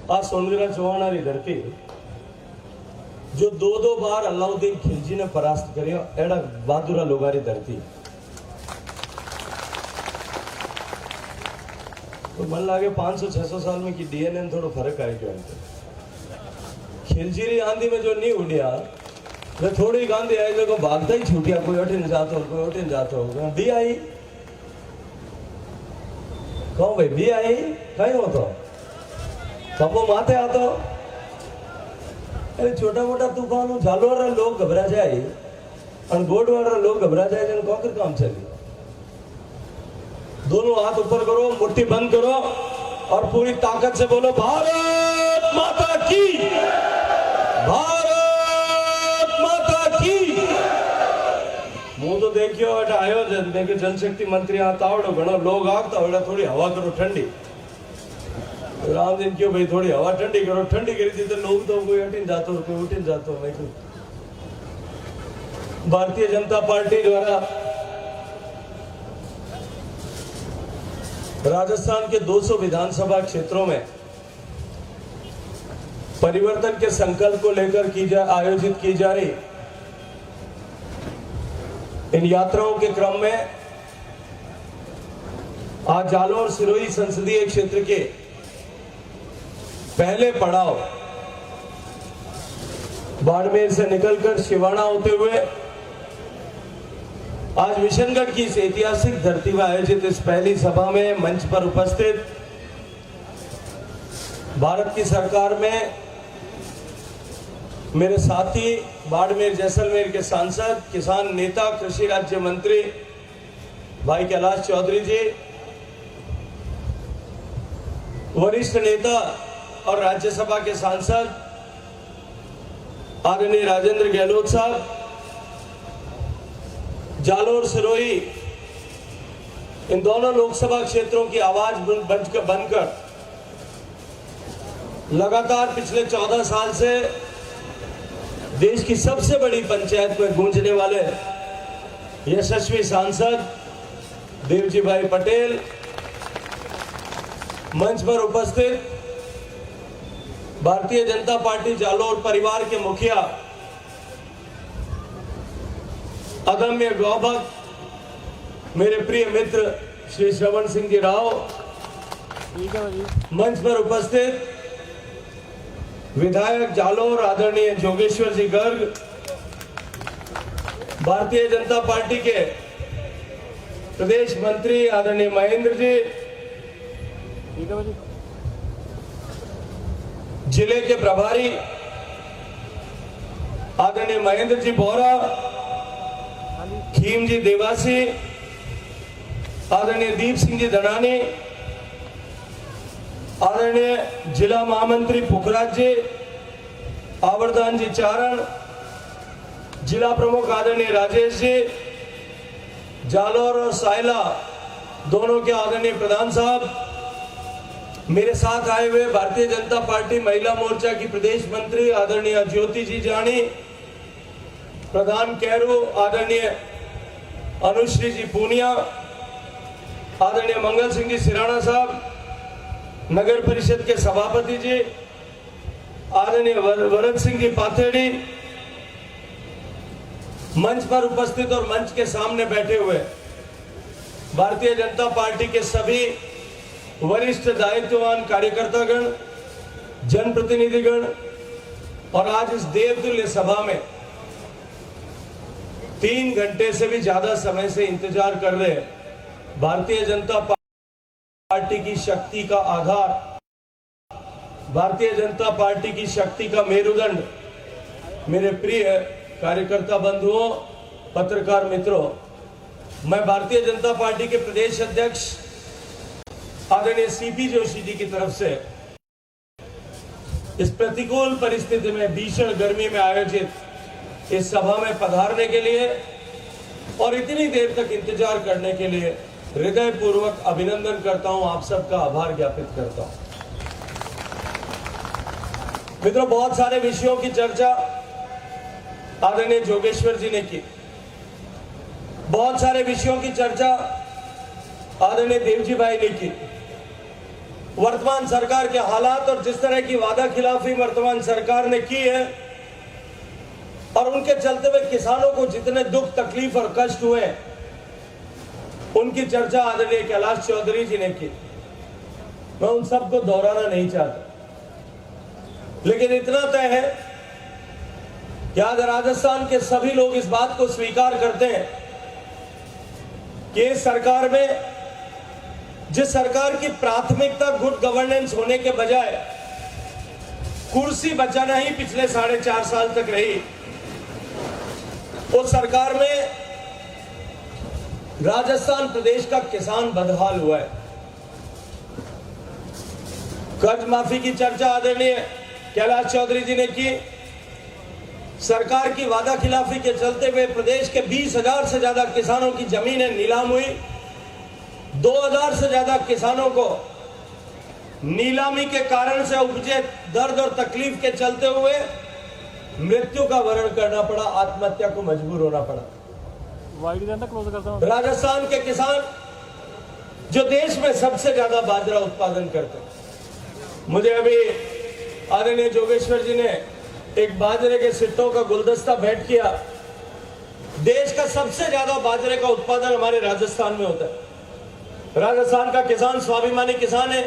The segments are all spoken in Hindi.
आ सोनगिरा चौहानारी धरती जो दो बार अलाउद्दीन खिलजी ने परास्त करियो एड़ा बहादुरा लोगारी धरती। तो मन लागे 500-600 साल में की डीएनए में थोड़ा फर्क आए क्यों? खिलजी आंधी में जो नहीं उड़िया वे थोड़ी गांधी आई जो भागता ही छूटिया, कोई उठिन जाता हो कोई उठिन जाता हो। दी आई कहो भाई दी आई कहीं हो तो सबो माथे आतो। अरे छोटा मोटा तूफान हो झालोर लोग घबरा जाए और गोडवाड़ा लोग घबरा जाए जन कौकर काम चली। दोनों हाथ ऊपर करो, मुट्ठी बंद करो और पूरी ताकत से बोलो भारत माता की, भारत माता की। मुंह तो देखियो आयोजन देखे जल शक्ति मंत्री आता आवड़ो घणो लोग आगता हो थोड़ी हवा करो ठंडी। राम दिन क्यों भाई थोड़ी हवा ठंडी करो, ठंडी करी थी तो लोग तो कोई हटिन जातो कोई उठिन जातो। भारतीय जनता पार्टी द्वारा राजस्थान के 200 विधानसभा क्षेत्रों में परिवर्तन के संकल्प को लेकर आयोजित की जा रही इन यात्राओं के क्रम में आज जालोर सिरोही संसदीय क्षेत्र के पहले पड़ाव बाड़मेर से निकलकर शिवाना होते हुए आज विशनगढ़ की इस ऐतिहासिक धरती में आयोजित इस पहली सभा में मंच पर उपस्थित भारत की सरकार में मेरे साथी बाड़मेर जैसलमेर के सांसद, किसान नेता, कृषि राज्य मंत्री भाई कैलाश चौधरी जी, वरिष्ठ नेता और राज्यसभा के सांसद आदरणीय राजेंद्र गहलोत साहब, जालोर सिरोही इन दोनों लोकसभा क्षेत्रों की आवाज बनकर लगातार पिछले 14 साल से देश की सबसे बड़ी पंचायत में गूंजने वाले यशस्वी सांसद देवजी भाई पटेल, मंच पर उपस्थित भारतीय जनता पार्टी जालोर परिवार के मुखिया अदम्य गौभक्त मेरे प्रिय मित्र श्री श्रवण सिंह जी राव, मंच पर उपस्थित विधायक जालोर आदरणीय जोगेश्वर जी गर्ग, भारतीय जनता पार्टी के प्रदेश मंत्री आदरणीय महेंद्र जी, जिले के प्रभारी आदरणीय महेंद्र जी बोरा, खीम जी देवासी, आदरणीय दीप सिंह जी धनानी, आदरणीय जिला महामंत्री पुखराज जी, आवर्दान जी चारण, जिला प्रमुख आदरणीय राजेश जी, जालोर और सायला दोनों के आदरणीय प्रधान साहब, मेरे साथ आए हुए भारतीय जनता पार्टी महिला मोर्चा की प्रदेश मंत्री आदरणीय ज्योति जी जानी, प्रधान कैरू आदरणीय अनुश्री जी पूनिया, आदरणीय मंगल सिंह जी सिराना साहब, नगर परिषद के सभापति जी आदरणीय वरद सिंह जी पाथेड़ी, मंच पर उपस्थित और मंच के सामने बैठे हुए भारतीय जनता पार्टी के सभी वरिष्ठ दायित्ववान कार्यकर्तागण, जनप्रतिनिधिगण और आज इस देवतुल्य सभा में 3 घंटे से भी ज्यादा समय से इंतजार कर रहे भारतीय जनता पार्टी की शक्ति का आधार, भारतीय जनता पार्टी की शक्ति का मेरुदंड, मेरे प्रिय कार्यकर्ता बंधुओं, पत्रकार मित्रों, मैं भारतीय जनता पार्टी के प्रदेश अध्यक्ष आदरणीय सीपी जोशी जी की तरफ से इस प्रतिकूल परिस्थिति में, भीषण गर्मी में आयोजित इस सभा में पधारने के लिए और इतनी देर तक इंतजार करने के लिए हृदय पूर्वक अभिनंदन करता हूं, आप सबका आभार ज्ञापित करता हूं। मित्रों, बहुत सारे विषयों की चर्चा आदरणीय जोगेश्वर जी ने की, बहुत सारे विषयों की चर्चा आदरणीय देवजी भाई ने की। वर्तमान सरकार के हालात और जिस तरह की वादा खिलाफी वर्तमान सरकार ने की है और उनके चलते हुए किसानों को जितने दुख तकलीफ और कष्ट हुए, उनकी चर्चा आदरणीय कैलाश चौधरी जी ने की। मैं उन सबको दोहराना नहीं चाहता, लेकिन इतना तय है कि आज राजस्थान के सभी लोग इस बात को स्वीकार करते हैं कि इस सरकार में, जिस सरकार की प्राथमिकता गुड गवर्नेंस होने के बजाय कुर्सी बचाना ही पिछले 4.5 साल तक रही, उस सरकार में राजस्थान प्रदेश का किसान बदहाल हुआ है। कर्ज माफी की चर्चा आदरणीय कैलाश चौधरी जी ने की। सरकार की वादा खिलाफी के चलते हुए प्रदेश के 20,000 से ज्यादा किसानों की जमीनें नीलाम हुई। 2,000 से ज्यादा किसानों को नीलामी के कारण से उपजे दर्द और तकलीफ के चलते हुए मृत्यु का वर्ण करना पड़ा, आत्महत्या को मजबूर होना पड़ा। राजस्थान के किसान जो देश में सबसे ज्यादा बाजरा उत्पादन करते हैं, मुझे अभी आदरणीय जोगेश्वर जी ने एक बाजरे के सिट्टों का गुलदस्ता भेंट किया। देश का सबसे ज्यादा बाजरे का उत्पादन हमारे राजस्थान में होता है। राजस्थान का किसान स्वाभिमानी किसान है।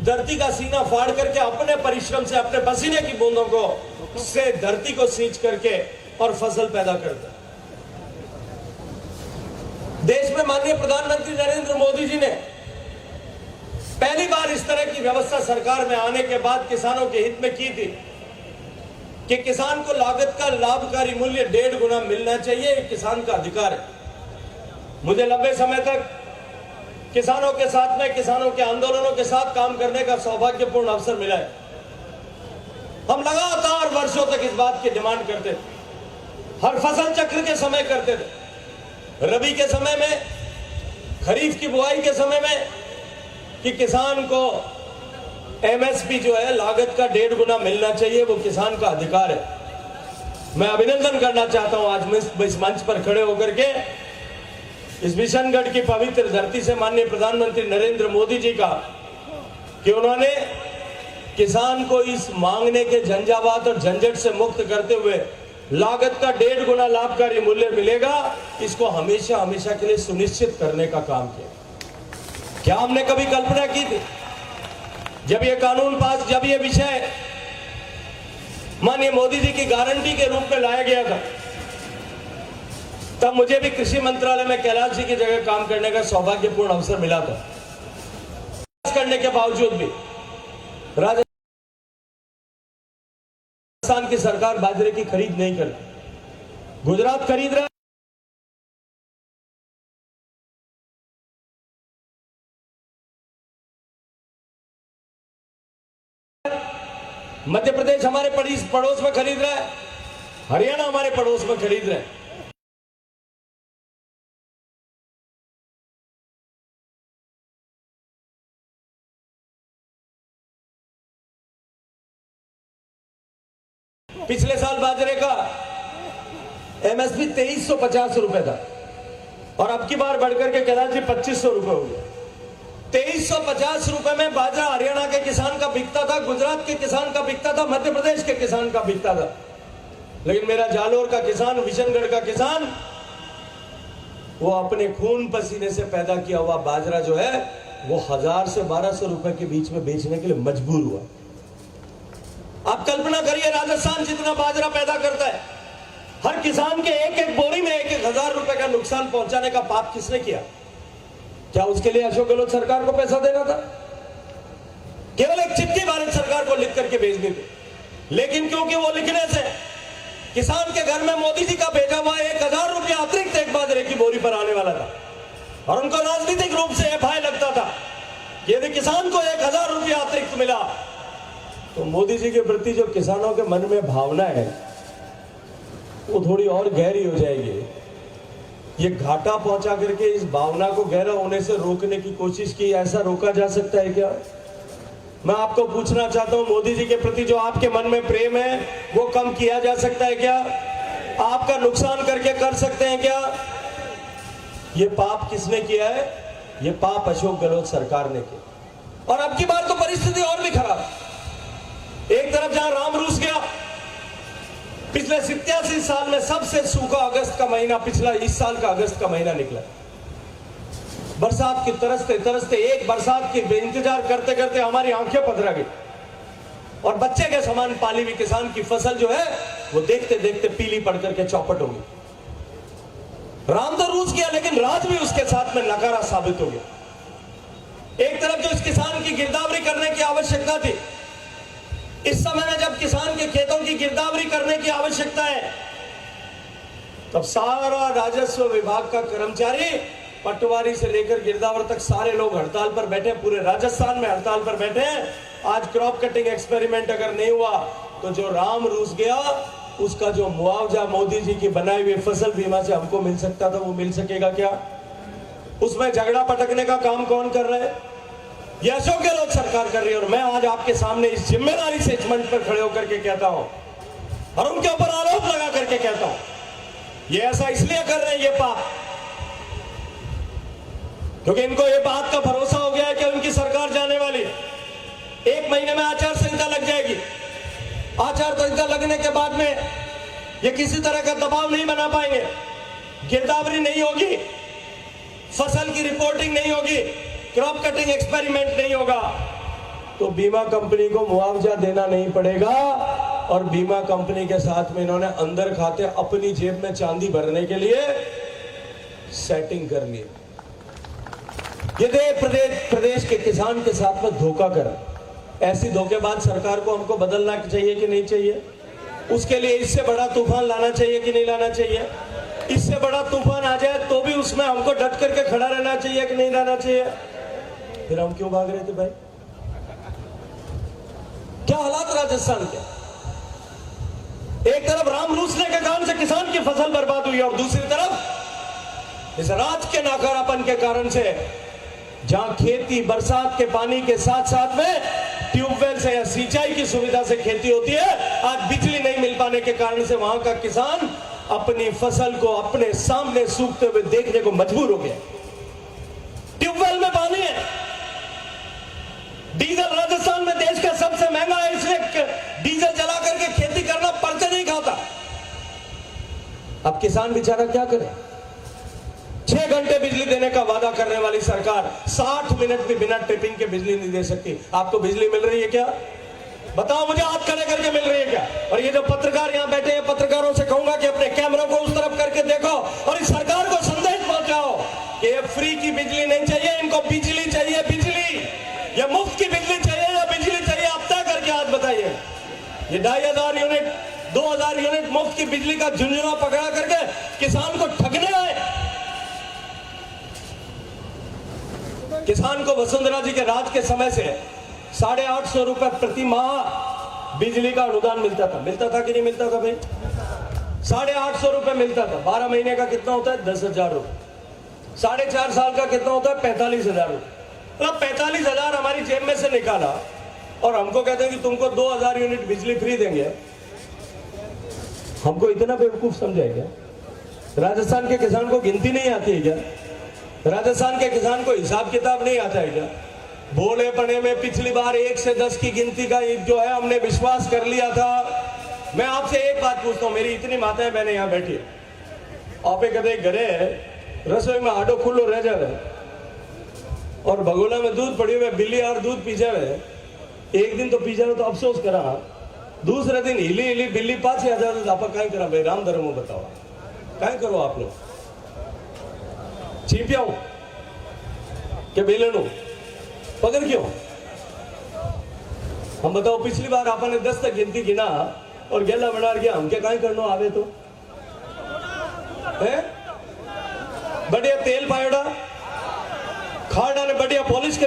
धरती का सीना फाड़ करके अपने परिश्रम से, अपने पसीने की बूंदों को से धरती को सींच करके और फसल पैदा करता है। देश में माननीय प्रधानमंत्री नरेंद्र मोदी जी ने पहली बार इस तरह की व्यवस्था सरकार में आने के बाद किसानों के हित में की थी कि किसान को लागत का लाभकारी मूल्य 1.5 गुना मिलना चाहिए। किसान का अधिकार है। मुझे लंबे समय तक किसानों के साथ में, किसानों के आंदोलनों के साथ काम करने का सौभाग्यपूर्ण अवसर मिला है। हम लगातार वर्षों तक इस बात की डिमांड करते थे। हर फसल चक्र के समय करते थे, रबी के समय में, खरीफ की बुआई के समय में, कि किसान को एमएसपी जो है लागत का 1.5 गुना मिलना चाहिए। वो किसान का अधिकार है। मैं अभिनंदन करना चाहता हूं आज मैं इस मंच पर खड़े होकर के इस किशनगढ़ की पवित्र धरती से माननीय प्रधानमंत्री नरेंद्र मोदी जी का, कि उन्होंने किसान को इस मांगने के झंझावात और झंझट से मुक्त करते हुए लागत का 1.5 गुना लाभकारी मूल्य मिलेगा, इसको हमेशा हमेशा के लिए सुनिश्चित करने का काम किया। क्या हमने कभी कल्पना की थी जब यह कानून पास, जब यह विषय माननीय मोदी जी की गारंटी के रूप में लाया गया था, तब मुझे भी कृषि मंत्रालय में कैलाश जी की जगह काम करने का सौभाग्यपूर्ण अवसर मिला था। करने के बावजूद भी राजस्थान की सरकार बाजरे की खरीद नहीं करती। गुजरात खरीद रहा है, मध्य प्रदेश हमारे पड़ोस में खरीद रहा है, हरियाणा हमारे पड़ोस में खरीद रहा है। पिछले साल बाजरे का एमएसपी 2350 रुपए था और अब की बार बढ़कर के कैलाश जी 2500 रुपए हो गया। 2350 रुपए में बाजरा हरियाणा के किसान का बिकता था, गुजरात के किसान का बिकता था, मध्य प्रदेश के किसान का बिकता था। लेकिन मेरा जालोर का किसान, किशनगढ़ का किसान, वो अपने खून पसीने से पैदा किया हुआ बाजरा जो है वो 1000 से 1200 रुपए के बीच में बेचने के लिए मजबूर हुआ। आप कल्पना करिए, राजस्थान जितना बाजरा पैदा करता है, हर किसान के एक एक बोरी में 1,000 रुपए का नुकसान पहुंचाने का पाप किसने किया? क्या उसके लिए अशोक गहलोत सरकार को पैसा देना था? केवल एक चिट्ठी भारत सरकार को लिख करके भेजनी थी। लेकिन क्योंकि वो लिखने से किसान के घर में मोदी जी का भेजा हुआ 1,000 रुपया अतिरिक्त एक बाजरे की बोरी पर आने वाला था और उनको राजनीतिक रूप से भय लगता था कि यदि किसान को 1,000 रुपया अतिरिक्त मिला तो मोदी जी के प्रति जो किसानों के मन में भावना है वो थोड़ी और गहरी हो जाएगी। ये घाटा पहुंचा करके इस भावना को गहरा होने से रोकने की कोशिश की। ऐसा रोका जा सकता है क्या? मैं आपको पूछना चाहता हूं, मोदी जी के प्रति जो आपके मन में प्रेम है वो कम किया जा सकता है क्या? आपका नुकसान करके कर सकते हैं क्या? ये पाप किसने किया है? ये पाप अशोक गहलोत सरकार ने किया। और अब की बार तो परिस्थिति और भी खराब। एक तरफ जहां राम रूस गया, पिछले 87 साल में सबसे सूखा अगस्त का महीना पिछला इस साल का अगस्त का महीना निकला। बरसात की तरसते तरसते एक बरसात के इंतजार करते करते हमारी आंखें पधरा गई और बच्चे के समान पाली हुई किसान की फसल जो है वो देखते देखते पीली पड़ करके चौपट हो गई। राम तो रूस गया लेकिन राज भी उसके साथ में नकारा साबित हो गया। एक तरफ जो इस किसान की गिरदावरी करने की आवश्यकता थी, इस समय में जब किसान के खेतों की गिरदावरी करने की आवश्यकता है, तब सारा राजस्व विभाग का कर्मचारी पटवारी से लेकर गिरदावर तक सारे लोग हड़ताल पर बैठे, पूरे राजस्थान में हड़ताल पर बैठे हैं। आज क्रॉप कटिंग एक्सपेरिमेंट अगर नहीं हुआ तो जो राम रूस गया उसका जो मुआवजा मोदी जी की बनाई हुई फसल बीमा से हमको मिल सकता था वो मिल सकेगा क्या? उसमें झगड़ा पटकने का काम कौन कर रहा है? ये अशोक गहलोत सरकार कर रही है। और मैं आज आपके सामने इस जिम्मेदारी से इस मंच पर खड़े होकर के कहता हूं और उनके ऊपर आरोप लगा करके कहता हूं, ये ऐसा इसलिए कर रहे हैं ये पाप क्योंकि इनको ये बात का भरोसा हो गया है कि उनकी सरकार जाने वाली है, 1 महीने में आचार संहिता लग जाएगी। आचार संहिता लगने के बाद में ये किसी तरह का दबाव नहीं बना पाएंगे, गिरदावरी नहीं होगी, फसल की रिपोर्टिंग नहीं होगी, क्रॉप कटिंग एक्सपेरिमेंट नहीं होगा, तो बीमा कंपनी को मुआवजा देना नहीं पड़ेगा। और बीमा कंपनी के साथ में इन्होंने अंदर खाते अपनी जेब में चांदी भरने के लिए सेटिंग कर ली। ये प्रदेश के किसान के साथ में धोखा करा। ऐसी धोखेबाज सरकार को हमको बदलना चाहिए कि नहीं चाहिए? उसके लिए इससे बड़ा तूफान लाना चाहिए कि नहीं लाना चाहिए? इससे बड़ा तूफान आ जाए तो भी उसमें हमको डट करके खड़ा रहना चाहिए कि नहीं रहना चाहिए? फिर हम क्यों भाग रहे थे भाई? क्या हालात राजस्थान के? एक तरफ राम रूसने के कारण से किसान की फसल बर्बाद हुई और दूसरी तरफ इस राज के नाकारापन के कारण से जहां खेती बरसात के पानी के साथ साथ में ट्यूबवेल से या सिंचाई की सुविधा से खेती होती है, आज बिजली नहीं मिल पाने के कारण से वहां का किसान अपनी फसल को अपने सामने सूखते हुए देखने को मजबूर हो गया। ट्यूबवेल में पानी है, डीजल राजस्थान में देश का सबसे महंगा है, इसलिए डीजल जला करके खेती करना पर्चे नहीं खाता। अब किसान बेचारा क्या करे? 6 घंटे बिजली देने का वादा करने वाली सरकार 60 मिनट भी बिना ट्रिपिंग के बिजली नहीं दे सकती। आपको बिजली मिल रही है क्या? बताओ मुझे, हाथ खड़े करके मिल रही है क्या? और ये जो पत्रकार यहाँ बैठे हैं, पत्रकारों से कहूंगा कि अपने कैमरा को उस तरफ करके देखो और इस सरकार को संदेश पहुंचाओ कि ये फ्री की बिजली नहीं चाहिए, इनको बिजली चाहिए। बिजली या मुफ्त की बिजली चाहिए या बिजली चाहिए? आप तय करके आज बताइए। ये 2500 यूनिट 2000 यूनिट मुफ्त की बिजली का झुंझुना पकड़ा करके किसान को ठगने आए। किसान को वसुंधरा जी के राज के समय से 850 रुपए प्रति माह बिजली का अनुदान मिलता था कि नहीं मिलता था भाई? 850 रुपए मिलता था। 12 महीने का कितना होता है? 10,000 रुपए। 4.5 साल का कितना होता है? 45,000 रुपए। मतलब 45,000 हमारी जेब में से निकाला और हमको कहते हैं कि तुमको 2000 यूनिट बिजली फ्री देंगे। हमको इतना बेवकूफ समझाएगा? राजस्थान के किसान को गिनती नहीं आती है क्या? राजस्थान के किसान को हिसाब किताब नहीं आता है क्या? भोले पने में पिछली बार 1 से 10 की गिनती का जो है हमने विश्वास कर लिया था। मैं आपसे एक बात पूछता हूँ, मेरी इतनी माताएं बहनें यहाँ बैठी है, आपे कदे घरे रसोई में आडो खुल्लो रह जावे और भगोला में दूध पड़ी हुए बिल्ली और दूध पी जावे, एक दिन तो पी जावे तो अफसोस करा, दूसरे दिन हिली हिली बिल्ली पाछे आ जाए तो आप कहीं करा भाई? राम धर्म बताओ कहीं करो आप लोग? चीपियाऊ के बेलनू पकड़ क्यों? हम बताओ, पिछली बार आपने 10 तक गिनती गिना और गेला बना गया, हम क्या कहीं करना आवे तो है? बढ़िया तेल पायोड़ा, खाड़ा ने बढ़िया पॉलिश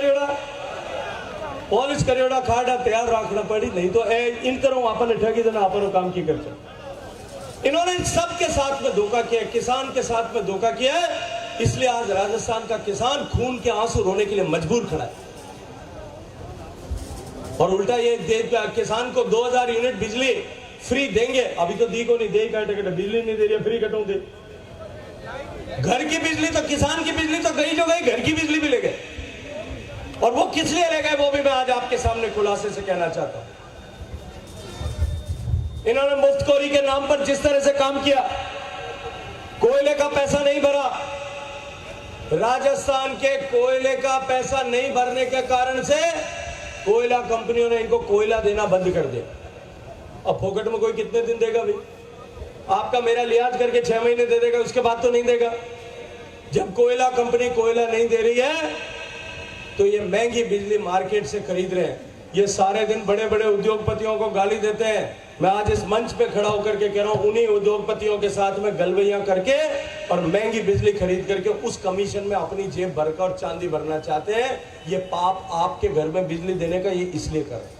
करियोड़ा खाड़ा तैयार रखना पड़ी, नहीं तो इन तरह आपने ठगी देना अपन काम की करते। इन्होंने सबके साथ में धोखा किया, किसान के साथ में धोखा किया है। इसलिए आज राजस्थान का किसान खून के आंसू रोने के लिए मजबूर खड़ा है। और उल्टा ये किसान को 2000 यूनिट बिजली फ्री देंगे, अभी तो दी को नहीं दे, बिजली नहीं दे रही, फ्री कटो दे। घर की बिजली तो, किसान की बिजली तो गई जो गई, घर की बिजली भी ले गए। और वो किस लिए ले गए वो भी मैं आज आपके सामने खुलासे से कहना चाहता हूं। इन्होंने मुफ्तखोरी के नाम पर जिस तरह से काम किया, कोयले का पैसा नहीं भरा, राजस्थान के कोयले का पैसा नहीं भरने के कारण से कोयला कंपनियों ने इनको कोयला देना बंद कर दिया। अब फोकट में कोई कितने दिन देगा भाई? आपका मेरा लिहाज करके 6 महीने दे देगा, उसके बाद तो नहीं देगा। जब कोयला कंपनी कोयला नहीं दे रही है तो ये महंगी बिजली मार्केट से खरीद रहे हैं। ये सारे दिन बड़े बड़े उद्योगपतियों को गाली देते हैं। मैं आज इस मंच पे खड़ा होकर के कह रहा हूं, उन्हीं उद्योगपतियों के साथ में गलवैया करके और महंगी बिजली खरीद करके उस कमीशन में अपनी जेब भरकर और चांदी भरना चाहते हैं। ये पाप आपके घर में बिजली देने का ये इसलिए कर रहे हैं,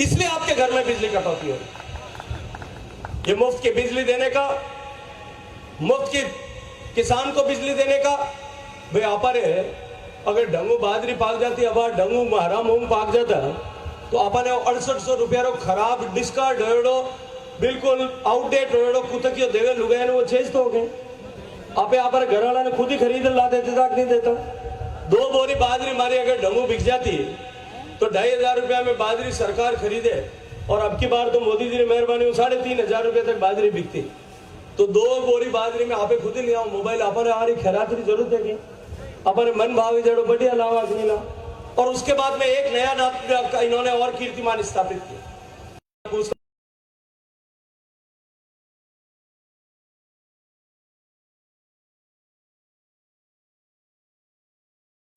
इसलिए आपके घर में बिजली कटौती हो रही। ये मुफ्त की बिजली देने का, मुफ्त की किसान को बिजली देने का। भाई आप अगर डंगू बाजरी पाक जाती, अब डंगू मारा मूंग पाक जाता तो आपने 6800 रुपया खराब डिस्कार्ड हो, बिल्कुल आउटडेट हो, कुतकियो देवे लुगाए वो चेज तो हो गए। आप घर वाला ने खुद ही खरीद ला देते था, नहीं देता। 2 बोरी बाजरी मारी अगर डंगू बिक जाती तो 2500 रुपया में बाजरी सरकार खरीदे, और अब की बार तो मोदी जी ने मेहरबानी हो 3500 रुपये तक बाजरी बिकती। तो 2 बोरी बाजरी में आप खुद ही ले आओ, मोबाइल आपने आ रही खैरात की जरूरत है कि अपने मन भावी जड़ो बढ़िया लावा नहीं ला। और उसके बाद में एक नया नाम इन्होंने और कीर्तिमान स्थापित किया।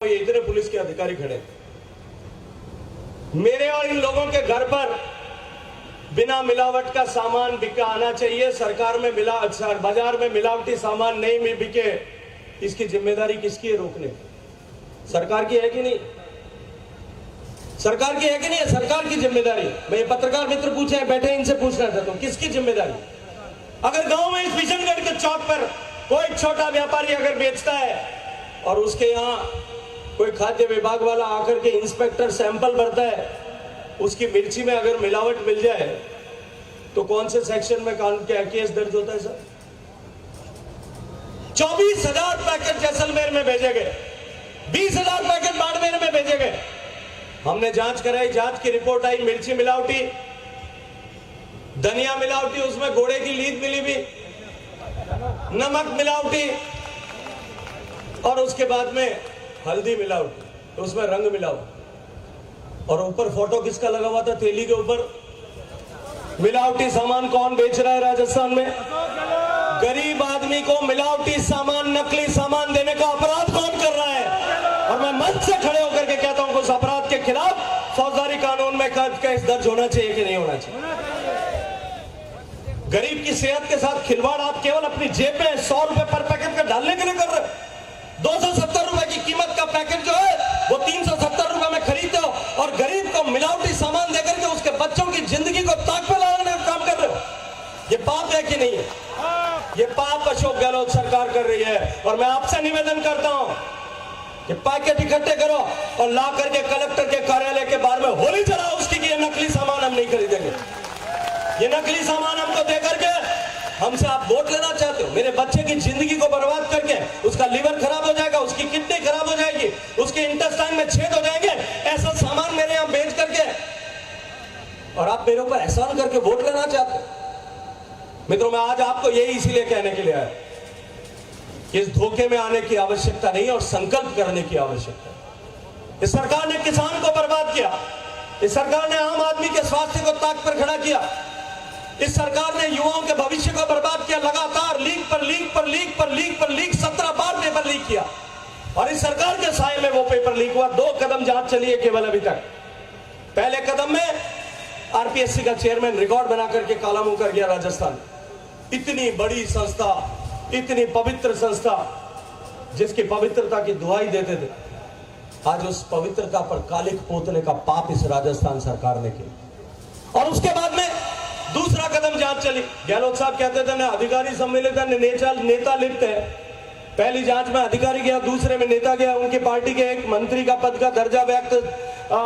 ये इतने पुलिस के अधिकारी खड़े, मेरे और इन लोगों के घर पर बिना मिलावट का सामान बिका आना चाहिए। सरकार में बाजार में मिलावटी सामान नहीं बिके, इसकी जिम्मेदारी किसकी है रोकने? सरकार की है कि नहीं? सरकार की है कि नहीं है? सरकार की जिम्मेदारी। मैं ये पत्रकार मित्र पूछे हैं, बैठे, इनसे पूछना चाहता हूं, किसकी जिम्मेदारी? अगर गांव में इस किशनगढ़ के चौक पर कोई छोटा व्यापारी अगर बेचता है और उसके यहां कोई खाद्य विभाग वाला आकर के इंस्पेक्टर सैंपल भरता है, उसकी मिर्ची में अगर मिलावट मिल जाए तो कौन से सेक्शन में केस दर्ज होता है सर? 24,000 पैकेट जैसलमेर में भेजे गए, 20,000 पैकेट बाड़मेर में भेजे गए। हमने जांच कराई, जांच की रिपोर्ट आई, मिर्ची मिलावटी, धनिया मिलावटी, उसमें घोड़े की लीद मिली भी, नमक मिलावटी, और उसके बाद में हल्दी मिलावटी, तो उसमें रंग मिलावटी, और ऊपर फोटो किसका लगा हुआ था थैली के ऊपर? मिलावटी सामान कौन बेच रहा है राजस्थान में? गरीब आदमी को मिलावटी सामान, नकली सामान देने का अपराध कौन कर रहा है? और मैं मंच से खड़े होकर के कहता हूं कि उस अपराध के खिलाफ फौजदारी कानून में केस दर्ज होना चाहिए कि नहीं होना चाहिए? गरीब की सेहत के साथ खिलवाड़ आप केवल अपनी जेब में 100 रुपए पर पैकेट का डालने के लिए कर रहे हो। 270 रुपए की कीमत का पैकेट जो है वो 370 रुपए में खरीदते हो, और गरीब को मिलावटी सामान देकर के उसके बच्चों की जिंदगी को ताक पे लगाने का काम कर रहे हो। ये पाप है कि नहीं है? ये पाप अशोक गहलोत सरकार कर रही है। और मैं आपसे निवेदन करता हूं कि पैकेट इकट्ठे करो और ला करके कलेक्टर के कार्यालय के बाहर में होली जलाओ उसकी कि ये नकली सामान हम नहीं खरीदेंगे। ये नकली सामान हमको दे करके हमसे आप वोट लेना चाहते हो? मेरे बच्चे की जिंदगी को बर्बाद करके उसका लीवर खराब हो जाएगा, उसकी किडनी खराब हो जाएगी, उसके इंटेस्टाइन में छेद हो जाएंगे, ऐसा सामान मेरे यहां बेच करके, और आप मेरे ऊपर एहसान करके वोट लेना चाहते हो? मित्रों, मैं आज आपको यही इसीलिए कहने के लिए आया कि इस धोखे में आने की आवश्यकता नहीं और संकल्प करने की आवश्यकता है। इस सरकार ने किसान को बर्बाद किया, इस सरकार ने आम आदमी के स्वास्थ्य को ताक पर खड़ा किया, इस सरकार ने युवाओं के भविष्य को बर्बाद किया। लगातार लीक पर लीक पर लीक पर लीक पर लीक, 17 बार पेपर लीक किया, और इस सरकार के साए में वो पेपर लीक हुआ। 2 कदम जांच चली है केवल अभी तक। पहले कदम में आरपीएससी का चेयरमैन रिकॉर्ड बना करके काला मुंह कर गया राजस्थान। इतनी बड़ी संस्था, इतनी पवित्र संस्था जिसकी पवित्रता की दुहाई देते थे, आज उस पवित्रता पर कालिक पोतने का पाप इस राजस्थान सरकार ने किया। और उसके बाद में दूसरा कदम जांच चली। गहलोत साहब कहते थे ना अधिकारी सम्मिलित है, नेता लिप्त है। पहली जांच में अधिकारी गया, दूसरे में नेता गया। उनकी पार्टी के एक मंत्री का पद का दर्जा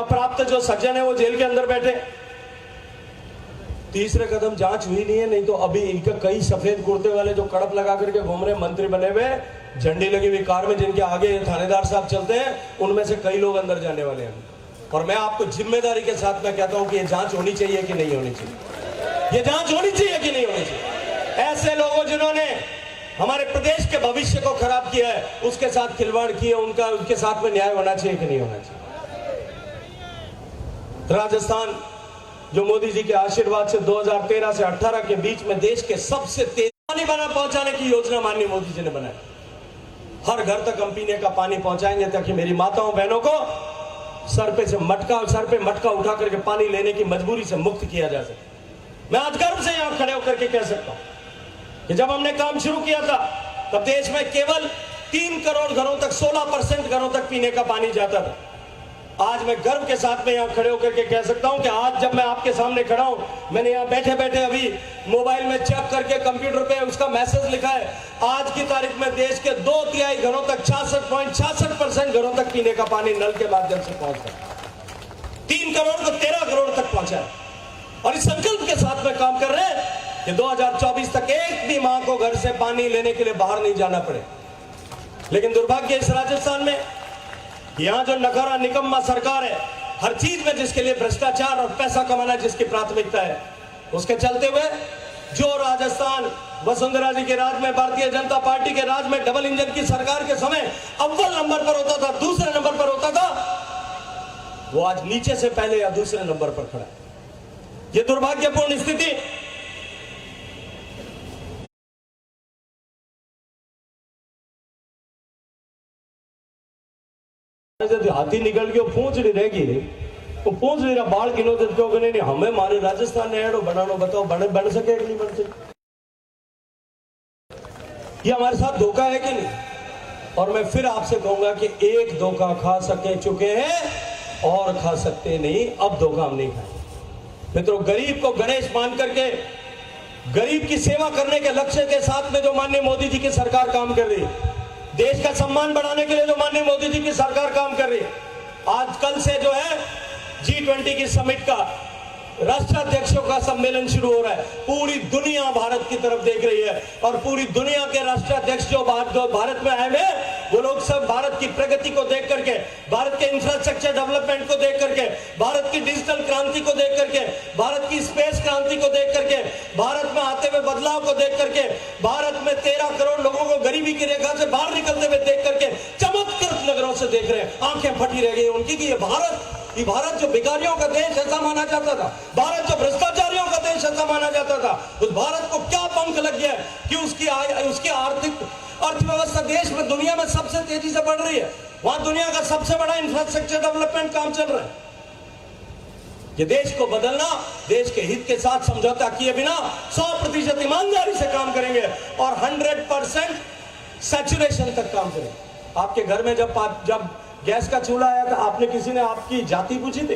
प्राप्त जो सज्जन है वो जेल के अंदर बैठे। तीसरे कदम जांच हुई नहीं है, नहीं तो अभी इनके कई सफेद कुर्ते वाले जो कड़प लगा करके घूम रहे मंत्री बने हुए, झंडी लगी हुई कार में जिनके आगे थानेदार साहब चलते हैं, उनमें से कई लोग अंदर जाने वाले हैं। और मैं आपको जिम्मेदारी के साथ मैं कहता हूं कि ये जांच होनी चाहिए कि नहीं होनी चाहिए, ये जांच होनी चाहिए कि नहीं होनी चाहिए। ऐसे लोगों जिन्होंने हमारे प्रदेश के भविष्य को खराब किया है, उसके साथ खिलवाड़ किया, उनके साथ में न्याय होना चाहिए कि नहीं होना चाहिए। राजस्थान जो मोदी जी के आशीर्वाद से 2013 से 18 के बीच में देश के सबसे तेज पानी पहुंचाने की योजना माननीय मोदी जी ने बनाई। हर घर तक हम पीने का पानी पहुंचाएंगे ताकि मेरी माताओं बहनों को सर पे मटका उठा करके पानी लेने की मजबूरी से मुक्त किया जा सके। मैं आज गर्व से यहां खड़े होकर के कह सकता हूं कि जब हमने काम शुरू किया था तब देश में केवल 3 करोड़ घरों तक 16% घरों तक पीने का पानी जाता था। आज मैं गर्व के साथ में यहां खड़े होकर के कह सकता हूं कि आज जब मैं आपके सामने खड़ा हूं, मैंने यहां बैठे बैठे अभी मोबाइल में चेक करके कंप्यूटर पे उसका मैसेज लिखा है, आज की तारीख में देश के 2/3 घरों तक 66.66% घरों तक पीने का पानी नल के माध्यम से पहुंचता है। 3 करोड़ को 13 करोड़ तक पहुंचा है। और इस संकल्प के साथ में काम कर रहे हैं कि 2024 तक एक भी मां को घर से पानी लेने के लिए बाहर नहीं जाना पड़े। लेकिन दुर्भाग्य इस राजस्थान में यहां जो नकारा निकम्मा सरकार है, हर चीज में जिसके लिए भ्रष्टाचार और पैसा कमाना जिसकी प्राथमिकता है, उसके चलते हुए जो राजस्थान वसुंधरा जी के राज में, भारतीय जनता पार्टी के राज में डबल इंजन की सरकार के समय अव्वल नंबर पर होता था, दूसरे नंबर पर होता था, वो आज नीचे से पहले या दूसरे नंबर पर खड़ा है। ये दुर्भाग्यपूर्ण स्थिति हाथी निकल के पूंछ नहीं रहेगी, वो पूंछ नहीं रहा बाढ़ गिनो तो नहीं, हमें हमारे राजस्थान ने एडो बनानो, बताओ बन सके कि नहीं बन सके? ये हमारे साथ धोखा है कि नहीं? और मैं फिर आपसे कहूंगा कि एक धोखा खा चुके हैं और खा सकते नहीं, अब धोखा हम नहीं खाए। मित्रों, गरीब को गणेश मान करके गरीब की सेवा करने के लक्ष्य के साथ में जो माननीय मोदी जी की सरकार काम कर रही है, देश का सम्मान बढ़ाने के लिए जो माननीय मोदी जी की सरकार काम कर रही है, आज कल से जो है G20 की समिट का राष्ट्राध्यक्षों का सम्मेलन शुरू हो रहा है। पूरी दुनिया भारत की तरफ देख रही है और पूरी दुनिया के राष्ट्राध्यक्ष जो भारत में आए हुए, वो लोग सब भारत की प्रगति को देख करके, भारत के इंफ्रास्ट्रक्चर डेवलपमेंट को देख करके, भारत की डिजिटल क्रांति को देख करके, भारत की स्पेस क्रांति को देख करके, भारत में आते हुए बदलाव को देख करके, भारत में 13 करोड़ लोगों को गरीबी की रेखा से बाहर निकलते हुए देख करके चमत्कृत नजरों से देख रहे हैं। आंखें फटी रह गई उनकी कि ये भारत जो भिखारियों का देश ऐसा माना जाता था, भारत जो भ्रष्टाचारियों का देश ऐसा माना जाता था, उस भारत को क्या पंख लग गया कि उसकी आर्थिक अर्थव्यवस्था देश में दुनिया में सबसे तेजी से बढ़ रही है। वहां दुनिया का सबसे बड़ा इंफ्रास्ट्रक्चर डेवलपमेंट काम चल रहा है। ये देश को बदलना, देश के हित के साथ समझौता किए बिना 100% ईमानदारी से काम करेंगे और 100% सैचुरेशन तक काम करेंगे। आपके घर में जब गैस का चूल्हा आया था, किसी ने आपकी जाति पूछी थी?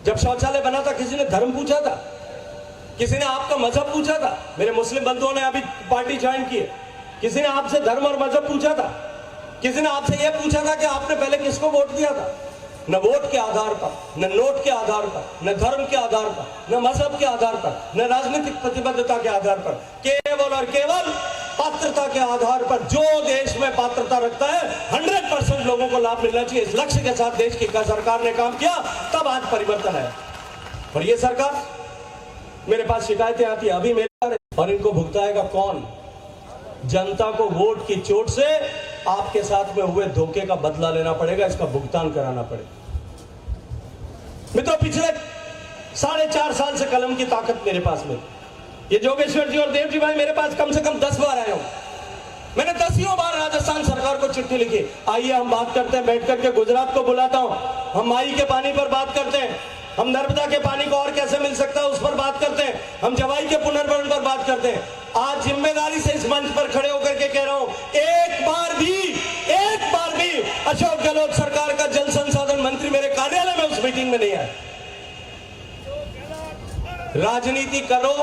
जब शौचालय बना था किसी ने धर्म पूछा था? किसी ने आपका मजहब पूछा था? मेरे मुस्लिम बंधुओं ने अभी पार्टी ज्वाइन की है, किसी ने आपसे धर्म और मजहब पूछा था? किसी ने आपसे यह पूछा था कि आपने पहले किसको वोट दिया था? न वोट के आधार पर, न नोट के आधार पर, न धर्म के आधार पर, न मजहब के आधार पर, न राजनीतिक प्रतिबद्धता के आधार पर, केवल और केवल पात्रता के आधार पर जो देश में पात्रता रखता है 100% लोगों को लाभ मिलना चाहिए। इस लक्ष्य के साथ देश की सरकार ने काम किया, तब आज परिवर्तन आया। और ये सरकार, मेरे पास शिकायतें आती है अभी मेरे, और इनको भुगताएगा कौन? जनता को वोट की चोट से आपके साथ में हुए धोखे का बदला लेना पड़ेगा, इसका भुगतान कराना पड़ेगा। मित्रों, पिछले 4.5 साल से कलम की ताकत मेरे पास में, ये जोगेश्वर जी और देव जी भाई मेरे पास कम से कम 10 बार आए हो। मैंने 10 बार राजस्थान सरकार को चिट्ठी लिखी, आइए हम बात करते हैं, बैठ करके गुजरात को बुलाता हूं, हम माई के पानी पर बात करते हैं, हम नर्मदा के पानी को और कैसे मिल सकता है उस पर बात करते हैं, हम जवाई के पुनर्भरण पर बात करते हैं। आज जिम्मेदारी से इस मंच पर खड़े होकर के कह रहा हूं, एक बार भी अशोक गहलोत सरकार का जल संसाधन मंत्री मेरे कार्यालय में उस मीटिंग में नहीं आया। राजनीति करो,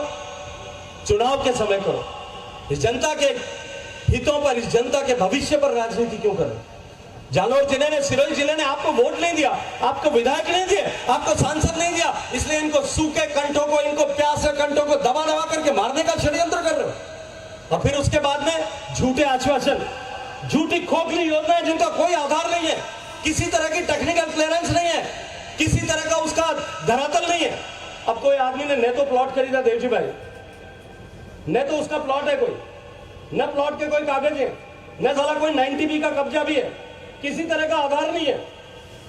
चुनाव के समय करो, इस जनता के हितों पर, इस जनता के भविष्य पर राजनीति क्यों करो? जालौर जिले ने, सिरोही जिले ने आपको वोट नहीं दिया, आपको विधायक नहीं दिए, आपको सांसद नहीं दिया, इसलिए इनको सूखे कंठों को, इनको प्यासे कंठों को दबा दबा करके मारने का षड्यंत्र कर रहे हो। और फिर उसके बाद में झूठे आश्वासन, झूठी खोखली योजनाएं जिनका कोई आधार नहीं है, किसी तरह की टेक्निकल क्लियरेंस नहीं है, किसी तरह का उसका धरातल नहीं है। अब कोई आदमी ने न तो प्लॉट खरीदा देवजी भाई, न तो उसका प्लॉट है कोई, न प्लॉट के कोई कागज है, न साला कोई 90B का कब्जा भी है, किसी तरह का आधार नहीं है।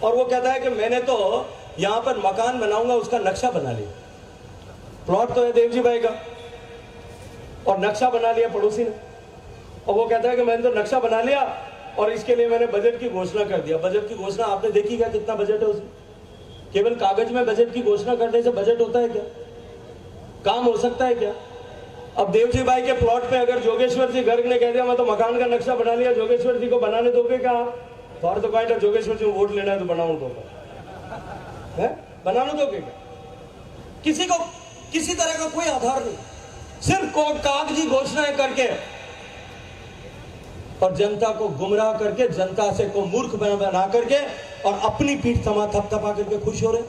और वो कहता है कि मैंने तो यहां पर मकान बनाऊंगा, उसका नक्शा बना लिया। प्लॉट तो है देवजी भाई का और नक्शा बना लिया पड़ोसी ने, और वो कहता है कि मैंने तो नक्शा बना लिया और इसके लिए मैंने बजट की घोषणा कर दिया। बजट की घोषणा आपने देखी क्या, कितना बजट है उसमें? केवल कागज में बजट की घोषणा करने से बजट होता है क्या? काम हो सकता है क्या? अब देवजी भाई के प्लॉट पे अगर जोगेश्वर जी गर्ग ने कह दिया मैं तो मकान का नक्शा बना लिया, जोगेश्वर जी को बनाने दोगे क्या? और तो कहा जोगेश्वर जी को वोट लेना है तो बनाऊं तो बनाने दोगे क्या? किसी को किसी तरह का कोई आधार नहीं, सिर्फ कागजी घोषणाएं करके और जनता को गुमराह करके, जनता से को मूर्ख बना करके और अपनी पीठ थपथपा करके खुश हो रहे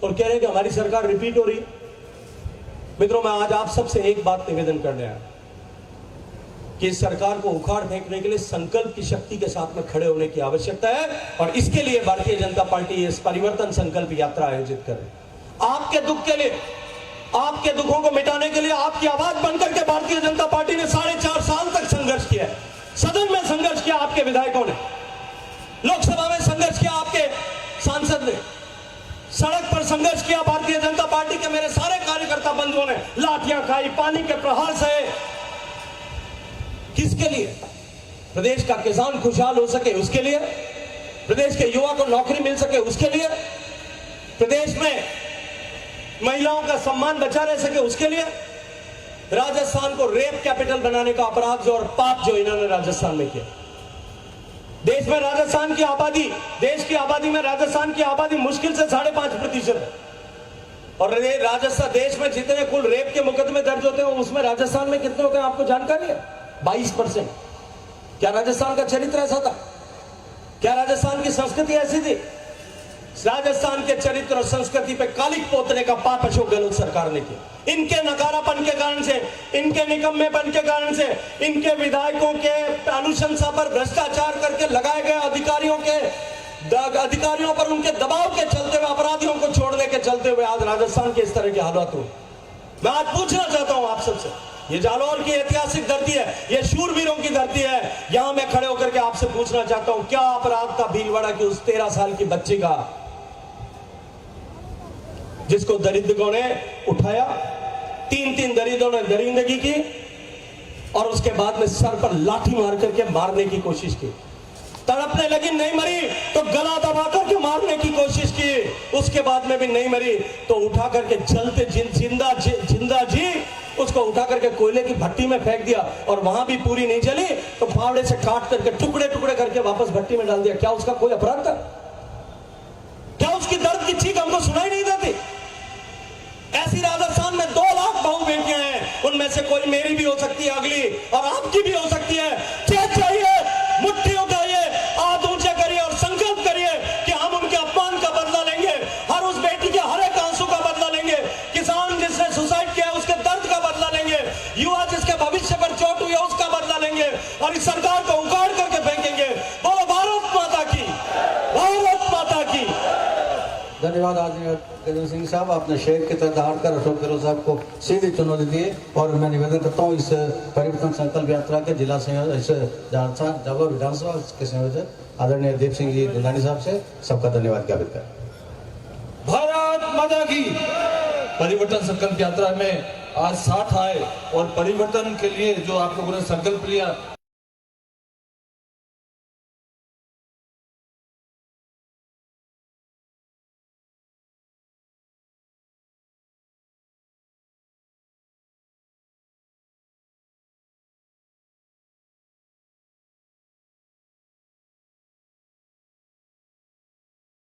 और कह रहे हैं कि हमारी सरकार रिपीट हो रही है। मित्रों, मैं आज आप सबसे एक बात निवेदन करने आया कि इस सरकार को उखाड़ फेंकने के लिए संकल्प की शक्ति के साथ में खड़े होने की आवश्यकता है और इसके लिए भारतीय जनता पार्टी इस परिवर्तन संकल्प यात्रा आयोजित कर रही है। आपके दुख के लिए, आपके दुखों को मिटाने के लिए आपकी आवाज बनकर के भारतीय जनता पार्टी ने 4.5 साल तक संघर्ष किया है। सदन में संघर्ष किया आपके विधायकों ने, लोकसभा में संघर्ष किया आपके सांसद ने, सड़क पर संघर्ष किया भारतीय जनता पार्टी के मेरे सारे कार्यकर्ता बंधुओं ने, लाठियां खाई, पानी के प्रहार सहे। किसके लिए? प्रदेश का किसान खुशहाल हो सके उसके लिए, प्रदेश के युवा को नौकरी मिल सके उसके लिए, प्रदेश में महिलाओं का सम्मान बचा रह सके उसके लिए। राजस्थान को रेप कैपिटल बनाने का अपराध जो और पाप जो इन्होंने राजस्थान में किया। देश में राजस्थान की आबादी, देश की आबादी में राजस्थान की आबादी मुश्किल से 5.5% है और राजस्थान देश में जितने कुल रेप के मुकदमे दर्ज होते हैं उसमें राजस्थान में कितने होते हैं आपको जानकारी है? 22%। क्या राजस्थान का चरित्र ऐसा था? क्या राजस्थान की संस्कृति ऐसी थी? राजस्थान के चरित्र और संस्कृति पे कालिक पोतने का पाप अशोक गहलोत सरकार ने किया। इनके नकारापन के कारण से, इनके निकम्मेपन के कारण से, इनके विधायकों के अनुशंसा पर भ्रष्टाचार करके लगाए गए अधिकारियों पर उनके दबाव के चलते हुए, अपराधियों को छोड़ने के चलते हुए आज राजस्थान के इस तरह के हालात हुए। मैं आज पूछना चाहता हूं आप सबसे, ये जालौर की ऐतिहासिक धरती है, ये शूरवीरों की धरती है, यहां मैं खड़े होकर के आपसे पूछना चाहता हूं क्या अपराध था भीलवाड़ा की उस 13 साल की बच्ची का, जिसको दरिंदों ने उठाया, 3 दरिंदों ने दरिंदगी की और उसके बाद में सर पर लाठी मार करके मारने की कोशिश की। तड़पने लगी, नहीं मरी तो गला दबा करके मारने की कोशिश की, उसके बाद में भी नहीं मरी तो उठा करके जलते जिंदा जी उसको उठा करके कोयले की भट्टी में फेंक दिया और वहां भी पूरी नहीं जली तो फावड़े से काट करके टुकड़े टुकड़े करके वापस भट्टी में डाल दिया। क्या उसका कोई अपराध था? क्या उसकी दर्द की चीख हमको सुनाई नहीं देती? ऐसी राजस्थान में 2 लाख बहू बेटियां हैं, उनमें से कोई मेरी भी हो सकती है अगली और आपकी भी हो सकती है। क्या चाहिए? मुट्ठी उठाइए, हाथ ऊंचे करिए और संकल्प करिए कि हम उनके अपमान का बदला लेंगे, हर उस बेटी के हर एक आंसू का बदला लेंगे, किसान जिसने सुसाइड किया उसके दर्द का बदला लेंगे, युवा जिसके भविष्य पर चोट हुई है उसका बदला लेंगे और इस सरकार को उखाड़ करके फेंकेंगे। बोलो भारत माता की, भारत माता की। धन्यवाद आदरणीय गजेंद्र सिंह साहब, आपने शेर की तरह दहाड़ कर अशोक गहलोत साहब को सीधी चुनौती दी और मैं निवेदन करता हूँ इस परिवर्तन संकल्प यात्रा के जिला संयोजक जालौर विधानसभा के संयोजक आदरणीय देव सिंह जी दुलानी साहब से सबका धन्यवाद ज्ञापित कर। भारत माता की। परिवर्तन संकल्प यात्रा में आज 60 आए और परिवर्तन के लिए जो आप लोगों ने संकल्प लिया